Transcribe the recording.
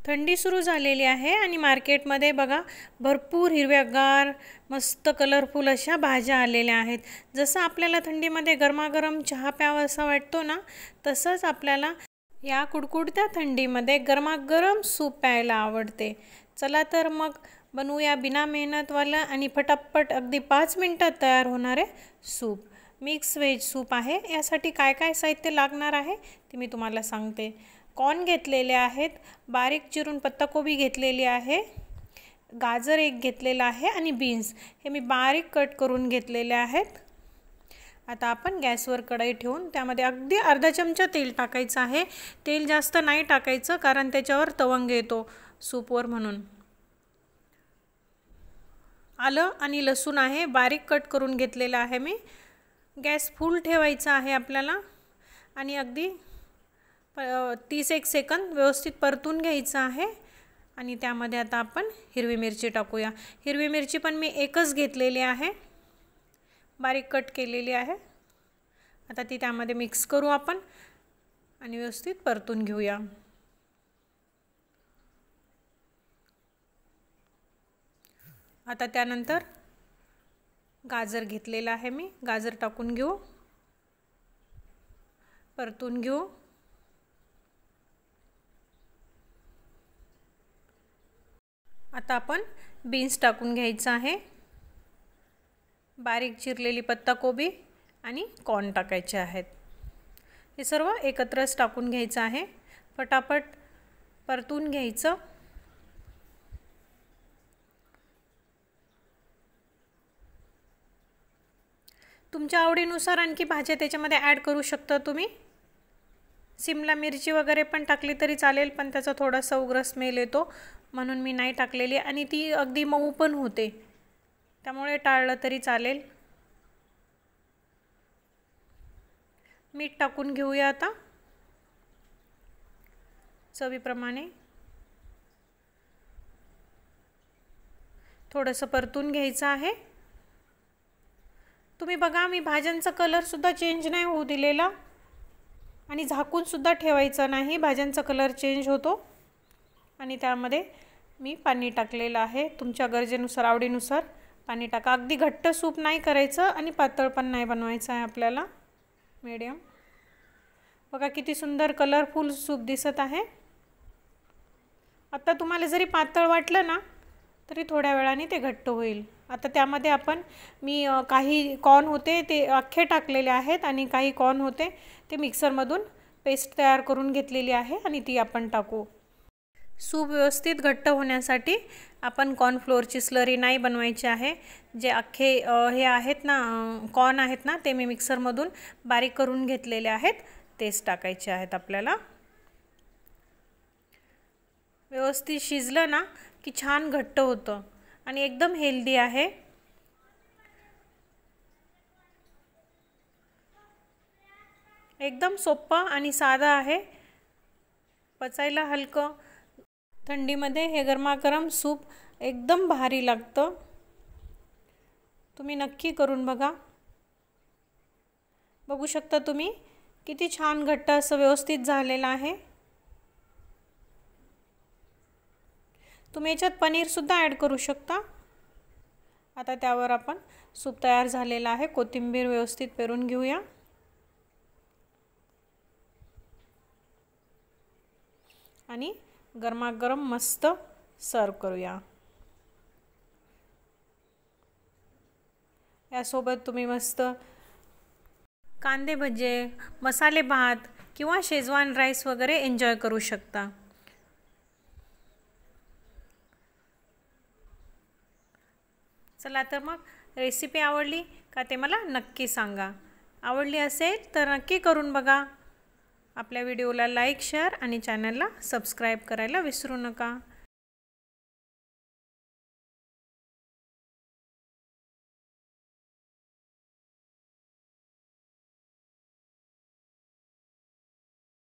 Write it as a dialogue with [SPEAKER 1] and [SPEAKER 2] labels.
[SPEAKER 1] थंडी सुरू झालेली आहे आणि मार्केटमध्ये बघा भरपूर हिरव्यागार मस्त कलरफुल अशा भाज्या आलेल्या आहेत। जसं आपल्याला थंडीमध्ये गरमागरम चहा प्यावासा वाटतो ना, तसंच आपल्याला या कुडकुडत्या थंडीमध्ये गरमागरम सूप प्यायला आवडते। चला तर मग बनवूया बिना मेहनतवाला आणि फटाफट अगदी 5 मिनिटात तयार होणारे सूप। मिक्स वेज सूप आहे। यासाठी काय काय साहित्य लागणार आहे ते मी तुम्हाला सांगते। कॉर्न घेतलेले आहेत, बारीक चिरून पत्ताकोबी घेतलेली आहे, गाजर एक घेतलेला आहे आणि बीन्स हे मी बारीक कट करून घेतलेले आहेत। आता आपण गॅसवर कढई ठेवून त्यामध्ये अगदी अर्धा चमचा तेल टाकायचं आहे। तेल जास्त नाही टाकायचं कारण त्याच्यावर तवंग येतो सूपवर म्हणून। आलं आणि लसूण आहे बारीक कट करून घेतलेला आहे मी। गॅस फुल ठेवायचा आहे आपल्याला आणि अगदी 30 सेकंद व्यवस्थित परतून घ्यायचं आहे। आणि त्यामध्ये आता आपण हिरवी मिरची टाकूया। हिरवी मिरची पण मी एकच घेतलेली आहे, बारीक कट केलेली आहे। आता ती त्यामध्ये मिक्स करू आपण आणि व्यवस्थित परतून घेऊया। आता त्यानंतर गाजर घेतलेला आहे मी, गाजर टाकून घेऊ, परतून घेऊ। आता आपण बीन्स टाकून घ्यायचं आहे, बारीक चिरलेली पत्ताकोबी आणि कॉर्न टाकायचे आहेत। हे सर्व एकत्रच टाकून घ्यायचं आहे, फटाफट परतून घ्यायचं। तुमच्या आवडीनुसार आणखी भाज्या त्याच्यामध्ये ॲड करू शकता तुम्ही। शिमला मिरची वगैरे पण टाकली तरी चालेल, पण त्याचा थोडासा उग्र स्मेल येतो म्हणून मी नाही टाकलेली आणि ती अगदी मऊ पण होते, त्यामुळे टाळलं तरी चालेल। मीठ टाकून घेऊया आता चवीप्रमाणे। थोडंसं परतून घ्यायचं आहे। तुम्ही बघा मी भाज्यांचा कलर सुद्धा चेंज नाही होऊ दिलेला आणि झाकून सुद्धा ठेवायचं नाही, भाज्यांचा कलर चेंज होतो। आणि त्यामध्ये मी पाणी टाकलेलं आहे, तुमच्या गरजेनुसार आवडीनुसार पाणी टाका। अगदी घट्ट सूप नाही करायचं आणि पातळ पण नाही बनवायचं आहे आपल्याला, मीडियम। बघा किती सुंदर कलरफुल सूप दिसत आहे। आता तुम्हाला जरी पातळ वाटलं ना तरी थोड्या वेळाने ते घट्ट होईल। आता त्यामध्ये आपण मी काही कॉर्न होते ते अख्खे टाकलेले आहेत आणि काही कॉर्न होते ते मिक्सरमधून पेस्ट तयार करून घेतलेली आहे आणि ती आपण टाकू। सूप व्यवस्थित घट्ट होण्यासाठी आपण कॉर्नफ्लोअरची स्लरी नाही बनवायची आहे। जे अख्खे हे आहेत ना कॉर्न आहेत ना, ते मी मिक्सरमधून बारीक करून घेतलेले आहेत, तेच टाकायचे आहेत आपल्याला। व्यवस्थित शिजलं ना की छान घट्ट होतं आणि एकदम हेल्दी आहे। एकदम सोपं आणि साधं आहे, पचायला हलकं। थंडीमध्ये हे गरमागरम सूप एकदम भारी लागतं, तुम्ही नक्की करून बघा। बघू शकता तुम्ही किती छान घट्ट असं व्यवस्थित झालेलं आहे। तुम्ही याच्यात पनीर सुद्धा ॲड करू शकता। आता त्यावर आपण सूप तयार झालेला आहे, कोथिंबीर व्यवस्थित पेरून घेऊया आणि गरमागरम मस्त सर्व करूया। यासोबत तुम्ही मस्त कांदे भजे, मसाले भात किंवा शेजवान राईस वगैरे एन्जॉय करू शकता। चला तर मग रेसिपी आवडली का ते मला नक्की सांगा। आवडली असेल तर नक्की करून बघा। आपल्या व्हिडिओला लाईक, शेअर आणि चॅनलला सबस्क्राईब करायला विसरू नका।